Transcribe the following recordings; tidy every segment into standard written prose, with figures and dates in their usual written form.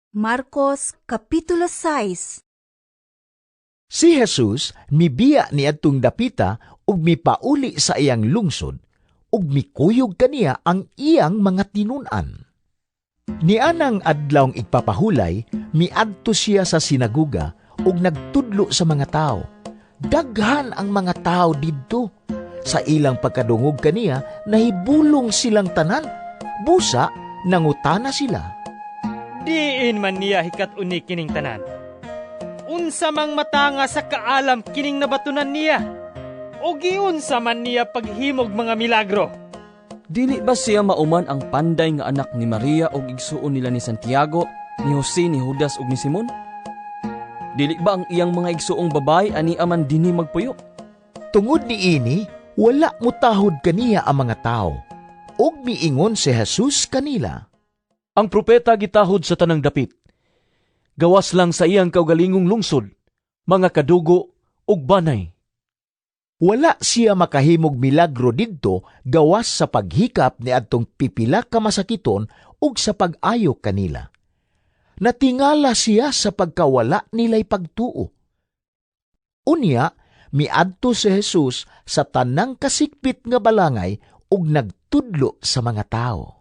Marcos Kapitulo 6. Si Jesus mibiya ni adtong dapita ug mipauli sa iyang lungsod ug mikuyog kaniya ang iyang mga tinun-an. Nianang adlawng igpapahulay, miadto siya sa sinaguga ug nagtudlo sa mga tao. Daghan ang mga tao didto. Sa ilang pagkadungog kaniya, nahibulong silang tanan. Busa, nangutana sila. Diin man niya hikat uni kining tanan. Unsa mang matanga sa kaalam kining nabatunan niya. O giunsa man niya paghimog mga milagro. Dili ba siya mauman ang panday nga anak ni Maria o igsuon nila ni Santiago, ni Jose, ni Judas ug ni Simon? Dili ba ang iyang mga igsuong babay ani aman dinhi magpuyo? Tungod ni ini, wala mutahod kaniya ang mga tao. Ug miingon si Jesus kanila. Ang propeta gitahod sa tanang dapit. Gawas lang sa iyang kaugalingong lungsod, mga kadugo ug banay. Wala siya makahimog milagro didto gawas sa paghikap ni adtong pipila ka masakiton ug sa pag-ayo kanila. Natingala siya sa pagkawala nila'y pagtuo. Unya, miadto si Jesus sa tanang kasikpit nga balangay ug nagtudlo sa mga tao.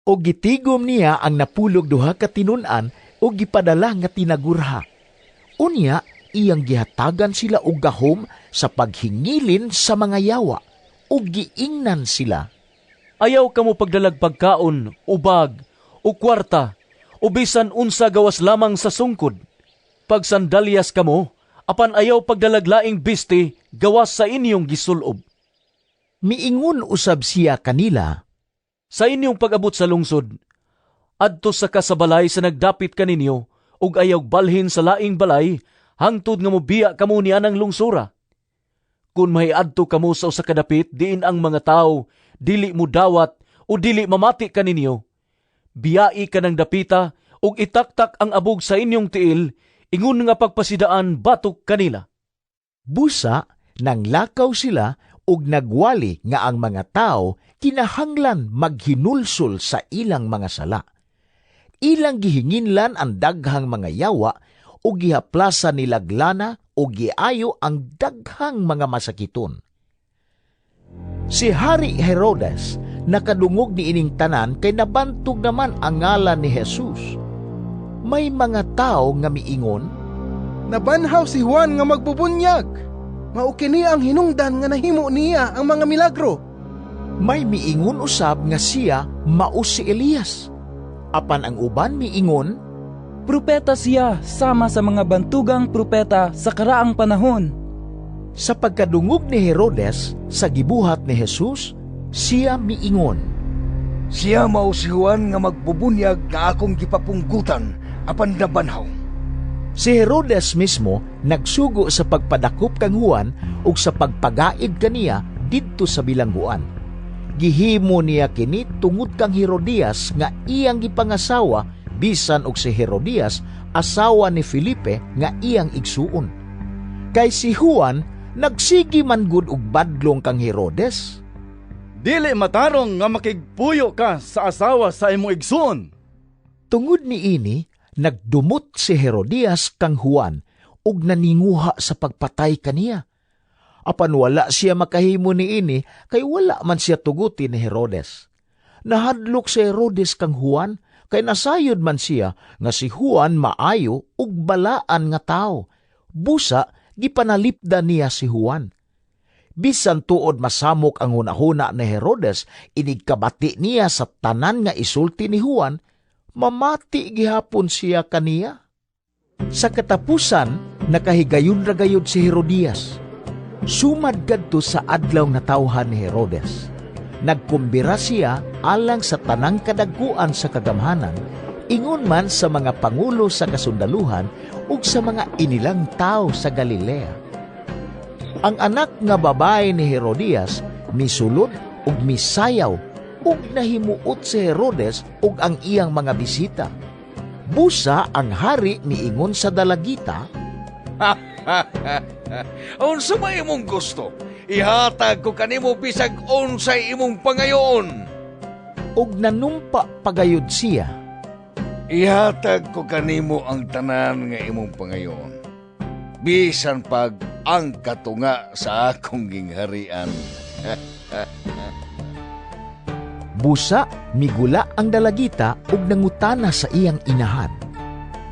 O gitigom niya ang napulog duha ka tinun-an o gipadala nga tinagurha. Unya, iyang gihatagan sila og gahom sa paghingilin sa mga yawa o giingnan sila. Ayaw kamo pagdalag pagkaon, ubag, o kwarta, o bisan unsa gawas lamang sa sungkod. Pagsandalyas kamo, apan ayaw pagdalaglaing biste gawas sa inyong gisulob. Miingon usab siya kanila, Sa inyong pag-abot sa lungsod, adto sa kasabalay sa nagdapit kaninyo, ug ayaw balhin sa laing balay, hangtod nga mobiya kamo ni anang lungsura. Kung may adto kamo sa usa ka dapit, diin ang mga tao, dili mo dawat, o dili mamati kaninyo. Biyai ka ng dapita, ug itaktak ang abog sa inyong tiil, ingon nga pagpasidaan batok kanila. Busa, nang lakaw sila ug nagwali nga ang mga tao kinahanglan maghinulsol sa ilang mga sala. Ilang gihinginlan ang daghang mga yawa o gihaplasa nilaglana o giayo ang daghang mga masakiton. Si Hari Herodes nakadungog ni ining tanan kay nabantog naman ang ngalan ni Jesus. May mga tao nga miingon, Nabanhaw si Juan nga magbubunyag. Mao kini ang hinungdan nga nahimo niya ang mga milagro. May miingon usab nga siya mao si Elias. Apan ang uban miingon, Propeta siya sama sa mga bantugang propeta sa karaang panahon. sa pagkadungog ni Herodes sa gibuhat ni Jesus, siya miingon, Siya mao si Juan nga magbubunyag nga akong gipapunggutan apan nabanhaw. Si Herodes mismo nagsugo sa pagpadakop kang Juan ug sa pagpagaid kaniya didto sa bilangguan. Gihimo niya kini tungod kang Herodias nga iyang gipangasawa bisan og si Herodias asawa ni Felipe nga iyang igsuon. Kay si Juan nagsigi man gud og badlong kang Herodes. Dili matarong nga makigpuyo ka sa asawa sa imong igsuon. Tungod ni ini, nagdumot si Herodias kang Juan ug naninguha sa pagpatay kaniya. Apan wala siya makahimo ni ini kay wala man siya tuguti ni Herodes. Nahadlok si Herodes kang Juan kay nasayod man siya nga si Juan maayo ug balaan nga tao. Busa, gipanalipda niya si Juan. Bisan tuod masamok ang hunahuna ni Herodes, inigkabati niya sa tanan nga isulti ni Juan, mamati gihapon siya kaniya. Sa katapusan, nakahigayon ragayod si Herodias. Sumad kadto sa adlaw na tawhan ni Herodes. Nagkumbira siya alang sa tanang kadagkuan sa kagamhanan, ingon man sa mga pangulo sa kasundaluhan ug sa mga inilang tao sa Galilea. Ang anak nga babae ni Herodias misulod ug misayaw ug nahimuot si Herodes ug ang iyang mga bisita. Busa ang hari miingon sa dalagita, Unsa may imong gusto? Ihatag ko kanimo bisag unsay imong pangayoon. ug nanumpa pagayod siya. Ihatag ko kanimo ang tanan nga imong pangayon. Bisan pag ang katunga sa akong gingharian. Busa, migula ang dalagita ug nangutana sa iyang inahan.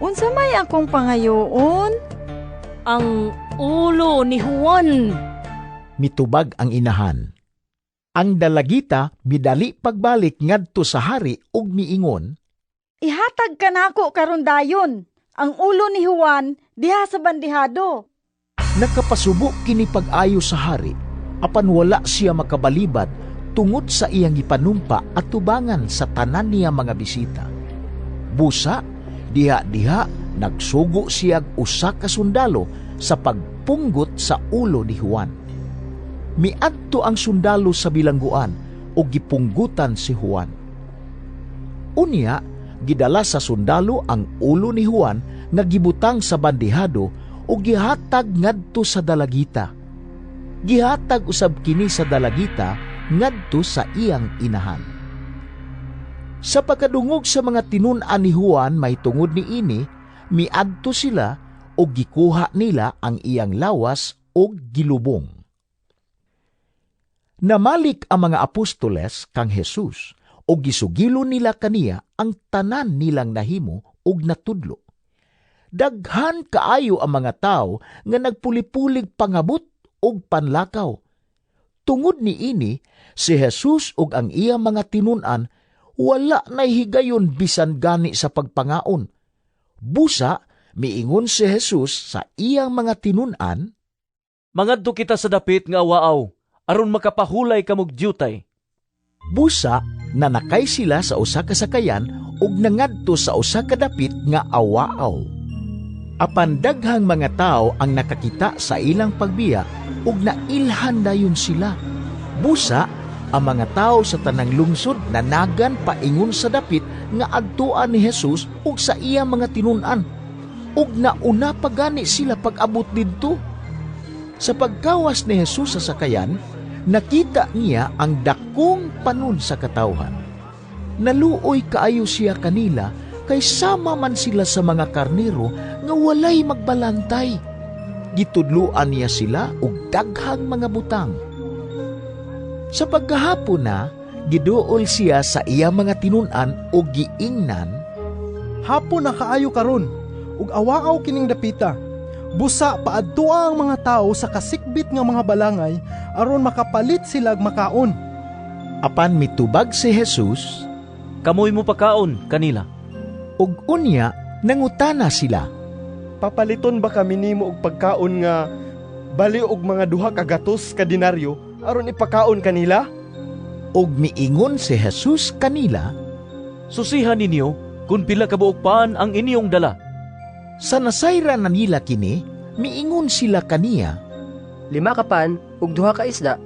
Unsa may akong pangayoon? Ang ulo ni Juan. Mitubag ang inahan. Ang dalagita midali pagbalik ngadto sa hari ug miingon, Ihatag ka nako karon dayon. Ang ulo ni Juan diha sa bandihado. nakapasubo kini pag-ayo sa hari, apan wala siya makabalibad tungod sa iyang ipanumpa at tubangan sa tanan niya mga bisita. Busa, diha-diha nagsugo siya usa ka sundalo sa pagpunggot sa ulo ni Juan. Miadto ang sundalo sa bilangguan o gipunggutan si Juan. Unya, gidala sa sundalo ang ulo ni Juan nga gibutang sa bandihado o gihatag ngadto sa dalagita. Gihatag usab kini sa dalagita ngadto sa iyang inahan. Sa pagkadungog sa mga tinun-an ni Juan may tungod ni ini, miadto sila o gikuha nila ang iyang lawas o gilubong. Namalik ang mga apostoles kang Jesus o gisugilo nila kaniya ang tanan nilang nahimo ug natudlo. Daghan kaayo ang mga tao nga nagpulipulig pangabot ug panlakaw. Tungod ni ini, si Jesus ug ang iyang mga tinun-an wala nay higayon bisan gani sa pagpangaon. Busa, miingon si Jesus sa iyang mga tinun-an, Mangadto kita sa dapit nga awaaw, aron makapahulay kamog diyutay. Busa, nanakay sila sa usa ka sakayan ug nangadto sa usa ka dapit nga awaaw. Apan daghang mga tao ang nakakita sa ilang pagbiya ug nailhan dayon sila. Busa, ang mga tao sa tanang lungsod nanagan paingon sa dapit nga adtuan ni Jesus ug sa iyang mga tinun-an. Ug nauna pa gani sila pag-abot didto. Sa paggawas ni Jesus sa sakayan, nakita niya ang dakong panon sa katawhan. Naluoy kaayo siya kanila kay sama man sila sa mga karnero nga walay magbalantay. Gitudluan niya sila og daghang mga butang. Sa pagkahapon na, giduol siya sa iyang mga tinun-an o giingnan, Hapon na kaayo karon, ug awaaw kining dapita. Busa paadtua ang mga tao sa kasikbit nga mga balangay aron makapalit sila makaon. Apan mitubag si Jesus, Kamoy mo pakaon kanila. ug unya nangutana sila, Papaliton ba kami nimo og pagkaon nga bali og mga 2 ka gatos ka dinaryo aron ipakaon kanila? ug miingon si Jesus kanila, Susihan ninyo kung pila kabuok paan ang inyong dala. sa nasayra na nila kini, miingon sila kaniya, 5 ka pan ug 2 ka isda.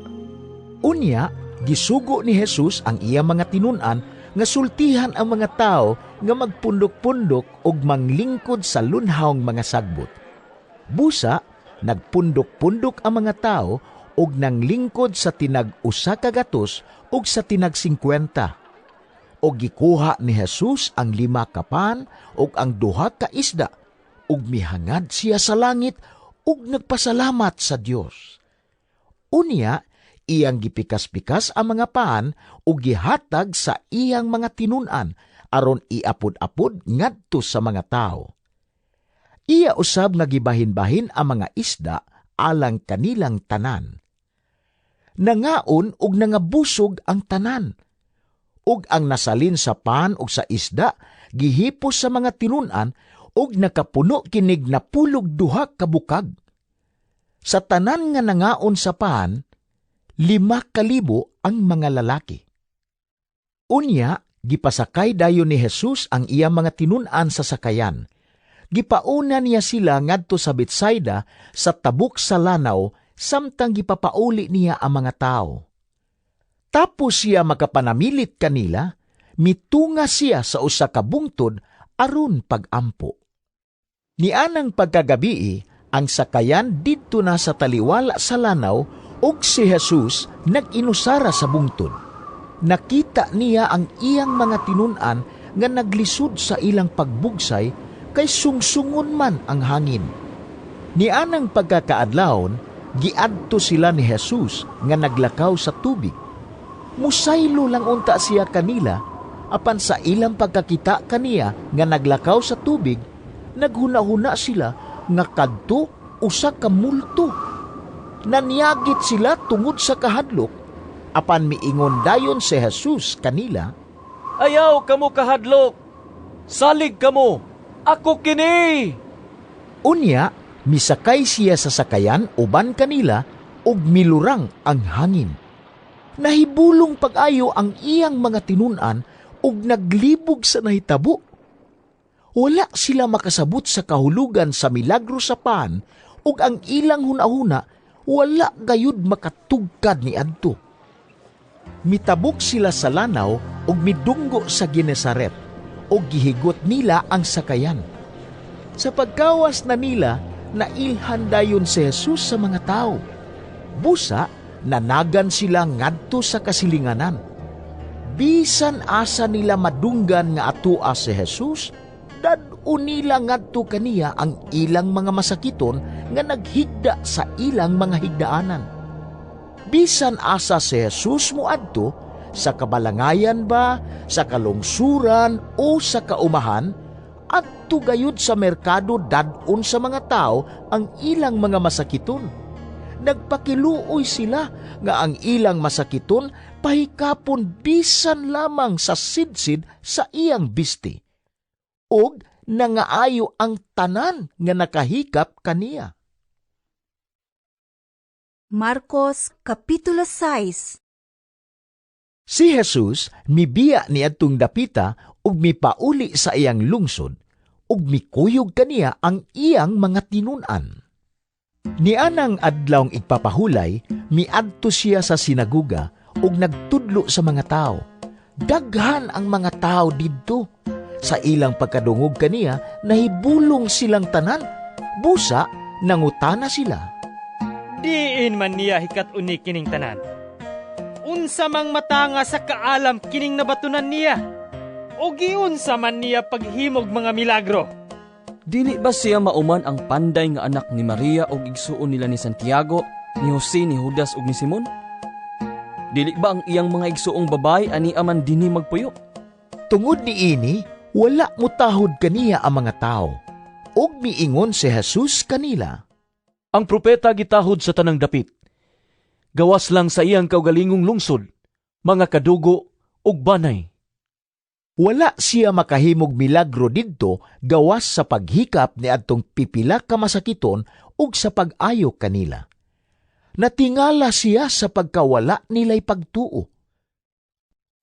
Unya, gisugo ni Jesus ang iyang mga tinun-an nga sultihan ang mga tao nga magpundok-pundok ug manglingkod sa lunhawng mga sagbot. Busa, nagpundok-pundok ang mga tao ug nanglingkod sa tinag 1 ka gatos ug sa tinag 50. Og gikuha ni Jesus ang 5 ka pan ug ang 2 ka isda ug mihangad siya sa langit ug nagpasalamat sa Dios. Unya, iyang gipikas-pikas ang mga paan ug gihatag sa iyang mga tinun-an aron iapod-apod ngadto sa mga tao. Iya usab nga gibahin-bahin ang mga isda alang kanilang tanan. Nangaon ug nangabusog ang tanan. Ug ang nasalin sa paan ug sa isda gihipos sa mga tinun-an ug nakapuno kinig napulog 2 ka bukag. Sa tanan nga nangaon sa paan, 5,000 ang mga lalaki. Unya, gipasakay dayon ni Jesus ang iyang mga tinun-an sa sakayan. Gipauna niya sila ngadto sa Betsaida sa tabok sa lanaw samtang gipapauli niya ang mga tao. Tapos siya makapanamilit kanila, mitunga siya sa usa ka bungtod aron pagampo. Nianang pagkagabii, ang sakayan didto na sa taliwala sa lanaw ug si Jesus nag-inusara sa bungtod. Nakita niya ang iyang mga tinun-an nga naglisod sa ilang pagbugsay kay sungsungon man ang hangin. Nianang pagkakaadlawon, giadto sila ni Jesus nga naglakaw sa tubig. Musaylo lang unta siya kanila, apan sa ilang pagkakita kaniya nga naglakaw sa tubig, naghuna-huna sila nga kadto usa ka multo. Nanyagit sila tungod sa kahadlok, apan miingon dayon si Jesus kanila, Ayaw kamo kahadlok! Salig kamo! Ako kini! Unya, misakay siya sa sakayan uban kanila ug milurang ang hangin. Nahibulong pag-ayo ang iyang mga tinunan ug naglibog sa nahitabo. Wala sila makasabot sa kahulugan sa milagro sa paan ug ang ilang hunahuna wala gayud makatugkad ni adto. Mitabok sila sa lanaw ug midunggo sa Genesaret ug gihigot nila ang sakayan. Sa pagkawas na nila, nailhan dayon si Jesus sa mga tao. Busa, nanagan sila ngadto sa kasilinganan. Bisan asa nila madunggan nga atua si Jesus, dad-o nila ngadto kaniya ang ilang mga masakiton nga naghigda sa ilang mga higdaanan. Bisan asa si Jesus moadto, sa kabalangayan ba, sa kalungsuran o sa kaumahan, adto gayud sa merkado dad-on sa mga tao ang ilang mga masakiton. Nagpakiluoy sila nga ang ilang masakiton pahikapon bisan lamang sa sidsid sa iyang bisti. Og nangaayo ang tanan nga nakahikap kaniya. Marcos Kapitulo 6. Si Jesus mibiya ni adtong dapita ug mipauli sa iyang lungsod ug mikuyog kaniya ang iyang mga tinunan. Nianang adlawng igpapahulay, miadto siya sa sinaguga ug nagtudlo sa mga tao. Daghan ang mga tao didto. Sa ilang pagkadungog kaniya, nahibulong silang tanan. Busa, nangutana sila. Diin man niya hikat uni kining tanan. Unsa mang matanga sa kaalam kining nabatunan niya? O giunsa man niya paghimog mga milagro? Dili ba siya mauman ang panday nga anak ni Maria ug igsuon nila ni Santiago, ni Jose, ni Judas ug ni Simon? Dili ba ang iyang mga igsuong babay ani aman dinhi magpuyo? Tungod ni ini, wala mutahod kaniya ang mga tao. Ug miingon si Jesus kanila, Ang propeta gitahod sa tanang dapit. Gawas lang sa iyang kaugalingong lungsod, mga kadugo ug banay. Wala siya makahimog milagro didto gawas sa paghikap ni adtong pipila ka masakiton ug sa pag-ayo kanila. Natingala siya sa pagkawala nila'y pagtuo.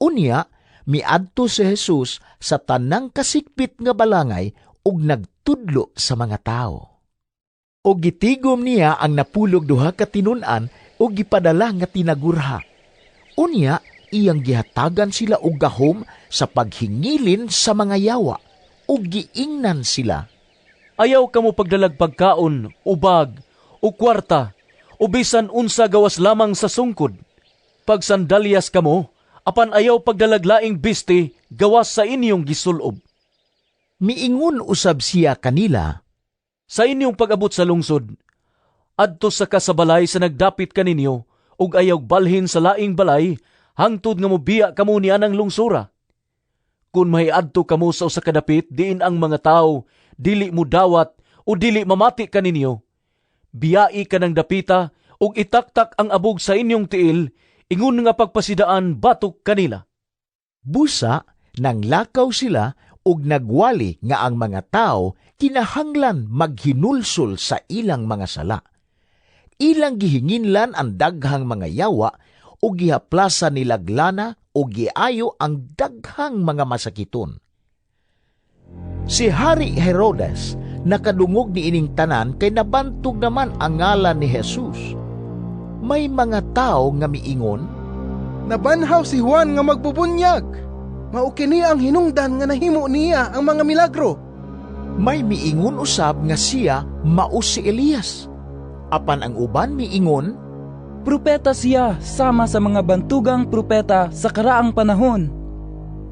Unya, miadto si Jesus sa tanang kasikpit nga balangay ug nagtudlo sa mga tao. O gitigom niya ang napulog duha ka tinunan o gipadala nga tinagurha. Unya, iyang gihatagan sila og gahom sa paghingilin sa mga yawa o giingnan sila. Ayaw kamo pagdalag pagkaon, ubag, o kwarta, o bisan unsa gawas lamang sa sungkod. Pagsandalyas kamo, apan ayaw pagdalaglaing bisti gawas sa inyong gisulob. Miingon usab siya kanila, Sa inyong pag-abot sa lungsod, adto sa kasabalay sa nagdapit kaninyo, ug ayaw balhin sa laing balay, hangtod nga mobiya kamo ni anang lungsura. Kung mahiadto kamo sa usa ka dapit, diin ang mga tao, dili mo dawat o dili mamati kaninyo. Biyai ka ng dapita, ug itaktak ang abog sa inyong tiil, ingon nga pagpasidaan batok kanila. Busa, nanglakaw sila ug nagwali nga ang mga tao kinahanglan maghinulsol sa ilang mga sala. Ilang gihinginlan ang daghang mga yawa o gihaplasa nilaglana o giayo ang daghang mga masakiton. Si Hari Herodes nakadungog ni ining tanan kay nabantog naman ang ngalan ni Jesus. May mga tao nga miingon, Nabanhaw si Juan nga magbubunyag. Mao kini ang hinungdan nga nahimo niya ang mga milagro. May miingon usab nga siya mao si Elias. Apan ang uban miingon, Propeta siya sama sa mga bantugang propeta sa karaang panahon.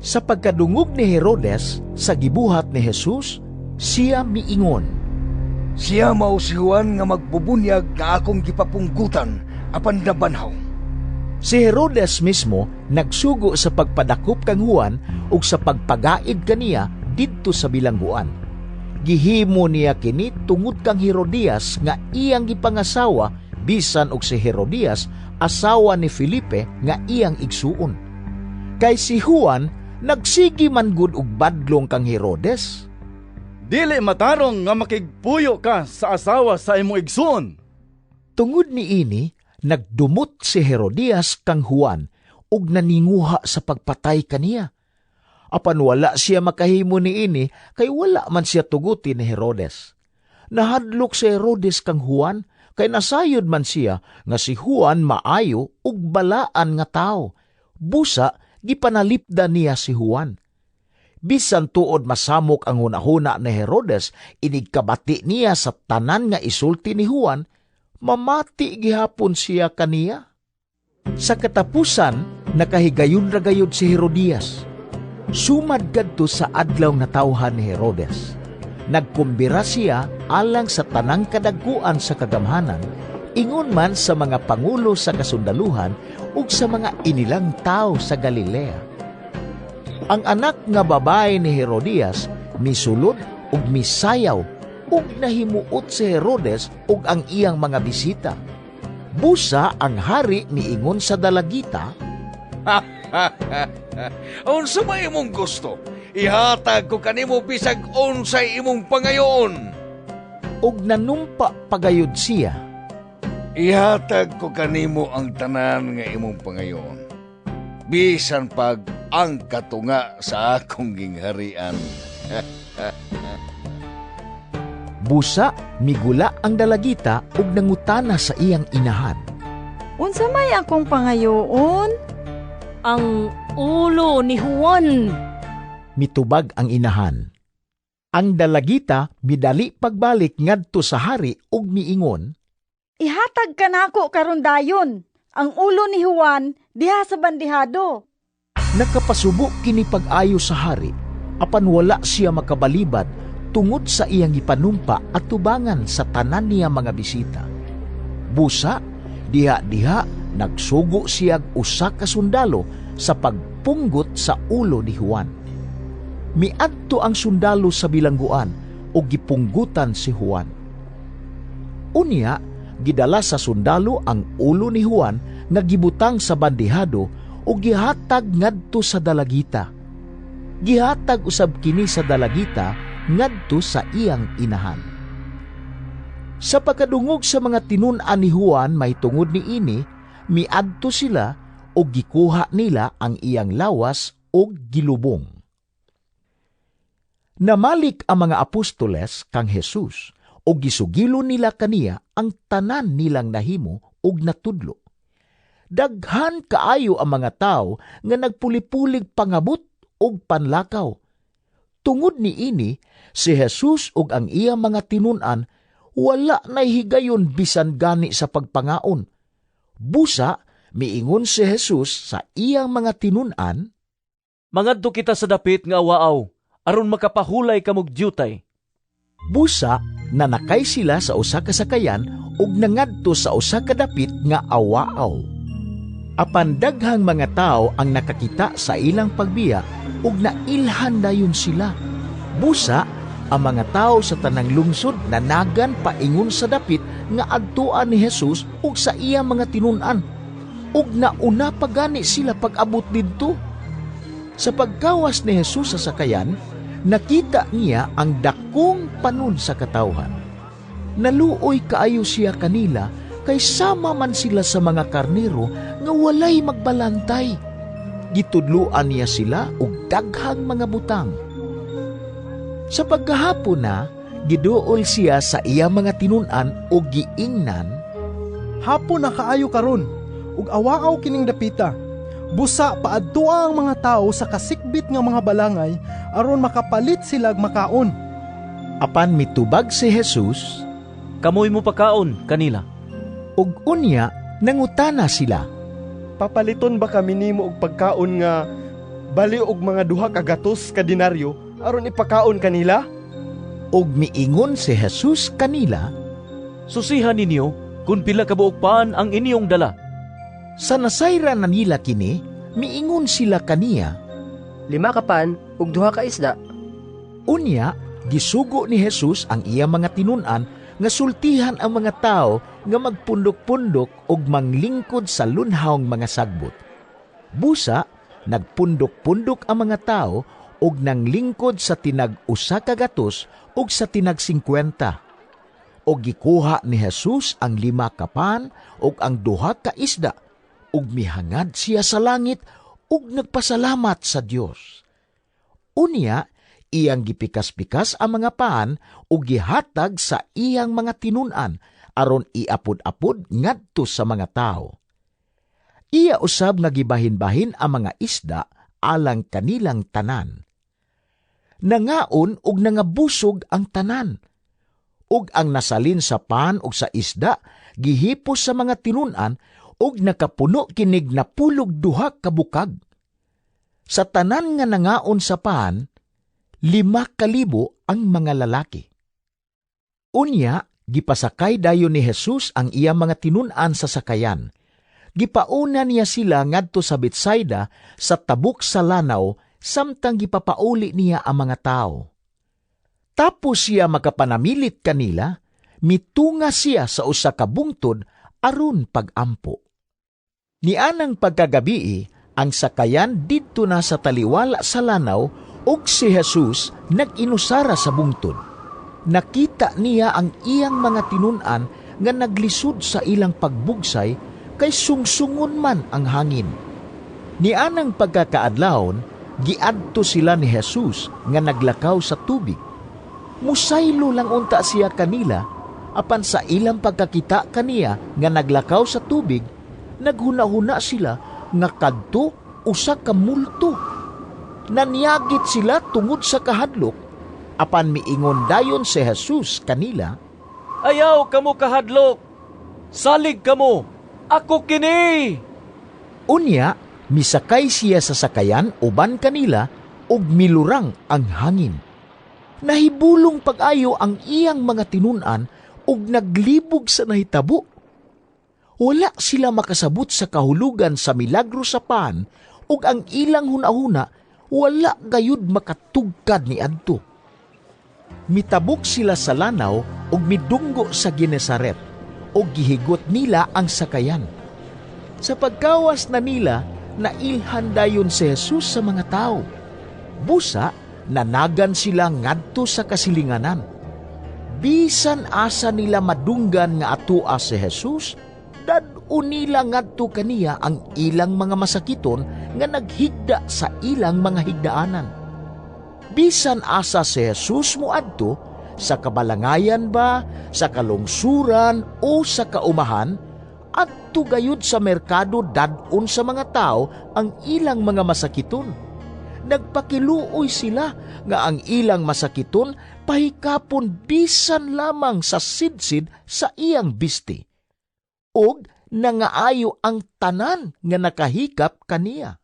Sa pagkadungog ni Herodes sa gibuhat ni Jesus, siya miingon, Siya mao si Juan nga magbubunyag nga akong gipapunggutan apan nabanhaw. Si Herodes mismo nagsugo sa pagpadakop kang Juan ug sa pagpagaid kaniya didto sa bilangguan. Gihimo niya kini tungod kang Herodias nga iyang gipangasawa, bisan og si Herodias asawa ni Felipe nga iyang igsuon. Kay si Juan nagsigi man gud og badlong kang Herodes. Dili matarong nga makigpuyo ka sa asawa sa imong igsuon. Tungod ni ini, nagdumot si Herodias kang Juan ug naninguha sa pagpatay kaniya. Apan wala siya makahimo ni ini kay wala man siya tuguti ni Herodes. Nahadlok si Herodes kang Juan kay nasayod man siya nga si Juan maayo ug balaan nga tao. Busa gipanalipda niya si Juan. Bisan tuod masamok ang hunahuna ni Herodes, inigkabati niya sa tanan nga isulti ni Juan, mamati gihapon siya kaniya. Sa katapusan, nakahigayon ragayod si Herodias. Sumad kadto sa adlaw nga tawhan ni Herodes. Nagkumbira siya alang sa tanang kadagkuan sa kagamhanan, ingon man sa mga pangulo sa kasundaluhan ug sa mga inilang tao sa Galilea. Ang anak nga babae ni Herodias misulod ug misayaw ug nahimuot si Herodes ug ang iyang mga bisita. Busa ang hari miingon sa dalagita, Unsa may imong gusto? Ihatag ko kanimo bisag unsay imong pangayoon. Ug nanumpa pagayod siya, Ihatag ko kanimo ang tanan nga imong pangayoon, bisan pag ang katunga sa akong gingharian. busa migula ang dalagita ug nangutana sa iyang inahan, Unsa may akong pangayoon? Ang ulo ni Juan. mitubag ang inahan. Ang dalagita midali pagbalik ngadto sa hari ug miingon, Ihatag ka nako karon dayon. Ang ulo ni Juan diha sa bandihado. nakapasubo kini pag-ayo sa hari, apan wala siya makabalibad tungod sa iyang ipanumpa at tubangan sa tanan niya mga bisita. Busa, diha-diha nagsugo siyag usa ka sundalo sa pagpunggot sa ulo ni Juan. Miadto ang sundalo sa bilangguan o gipunggutan si Juan. Unya, gidala sa sundalo ang ulo ni Juan nga gibutang sa bandihado o gihatag ngadto sa dalagita. Gihatag usab kini sa dalagita ngadto sa iyang inahan. Sa pagkadungog sa mga tinun-an ni Juan may tungod ni ini, miadto sila o gikuha nila ang iyang lawas o gilubong. Namalik ang mga apostoles kang Jesus o gisugilo nila kaniya ang tanan nilang nahimo ug natudlo. Daghan kaayo ang mga tao nga nagpulipulig pangabot ug panlakaw. Tungod ni ini, si Jesus ug ang iyang mga tinun-an wala nay higayon bisan gani sa pagpangaon. Busa, miingon si Jesus sa iyang mga tinun-an, Mangadto kita sa dapit nga awaaw, aron makapahulay kamog diyutay. Busa, nanakay sila sa usa ka sakayan ug nangadto sa usa ka dapit nga awaaw. Apan daghang mga tao ang nakakita sa ilang pagbiya ug nailhan dayon sila. Busa, ang mga tao sa tanang lungsod nanagan paingon sa dapit nga adtuan ni Jesus ug sa iyang mga tinun-an. Ug nauna pa gani sila pag-abot didto. Sa pagkawas ni Jesus sa sakayan, nakita niya ang dakong panon sa katawhan. Naluoy kaayo siya kanila kay sama man sila sa mga karnero nga walay magbalantay. Gitudluan niya sila og daghang mga butang. Sa pagkahapon na, giduol siya sa iya mga tinun-an o giingnan, Hapon na kaayo karon, ug awaaw kining dapita. Busa paadtua ang mga tao sa kasikbit nga mga balangay aron makapalit silag makaon. Apan mitubag si Jesus, Kamoy mo pakaon kanila. ug unya nangutana sila, Papaliton ba kami nimo og pagkaon nga bali og mga duha ka gatos ka dinaryo aron ipakaon kanila? Og miingon si Jesus kanila, Susihan ninyo kung pila ka buok paan ang inyong dala. Sa nasayra na nila kini, miingon sila kaniya, 5 ka pan ug 2 ka isda. Unya, gisugo ni Jesus ang iya mga tinunan nga sultihan ang mga tao nga magpundok-pundok og manglingkod sa lunhawng mga sagbot. Busa, nagpundok-pundok ang mga tao og nanglingkod sa tinag 1 ka gatos og sa tinag 50. Og gikuha ni Jesus ang 5 ka pan og ang 2 ka isda ug mihangad siya sa langit ug nagpasalamat sa Dios. Unya, iyang gipikas-pikas ang mga pan ug gihatag sa iyang mga tinunan aron iapod-apod ngadto sa mga tao. Iya usab nga gibahin-bahin ang mga isda alang kanilang tanan. Nangaon ug nangabusog ang tanan. Ug ang nasalin sa pan ug sa isda gihipos sa mga tinunan ug nakapuno kinig na pulog 2 ka bukag. Sa tanan nga nangaon sa pan, 5,000 ang mga lalaki. Unya, gipasakay dayon ni Jesus ang iya mga tinunan sa sakayan. Gipauna niya sila ngadto sa Betsaida sa tabok sa lanaw samtang gipapauli niya ang mga tao. Tapos siya makapanamilit kanila, mitunga siya sa usa ka bungtod aron pagampo. Nianang pagkagabii, ang sakayan didto na sa taliwala sa lanaw ug si Jesus nag-inusara sa bungtod. Nakita niya ang iyang mga tinunan nga naglisod sa ilang pagbugsay kay sungsungon man ang hangin. Nianang pagkakaadlawon, giadto sila ni Jesus nga naglakaw sa tubig. Musaylo lang unta siya kanila, apan sa ilang pagkakita kaniya nga naglakaw sa tubig, naghuna-huna sila nga kadto usa ka multo. Nanyagit sila tungod sa kahadlok, apan miingon dayon si Jesus kanila, Ayaw kamo kahadlok! Salig kamo! Ako kini! Unya, misakay siya sa sakayan uban kanila ug milurang ang hangin. Nahibulong pag-ayo ang iyang mga tinunan ug naglibog sa nahitabo. Wala sila makasabot sa kahulugan sa milagro sa pan ug ang ilang hunahuna wala gayud makatugkad ni adto. Mitabok sila sa lanaw ug midunggo sa Genesaret ug gihigot nila ang sakayan. Sa pagkawas na nila, nailhan dayon si Jesus sa mga tao. Busa, nanagan sila ngadto sa kasilinganan. Bisan asa nila madunggan nga atua si Jesus, dad-o nila ngadto kaniya ang ilang mga masakiton nga naghigda sa ilang mga higdaanan. Bisan asa si Jesus moadto, sa kabalangayan ba, sa kalungsuran o sa kaumahan, adto gayud sa merkado dad-on sa mga tao ang ilang mga masakiton. Nagpakiluoy sila nga ang ilang masakiton pahikapon bisan lamang sa sidsid sa iyang bisti. Og nangaayo ang tanan nga nakahikap kaniya.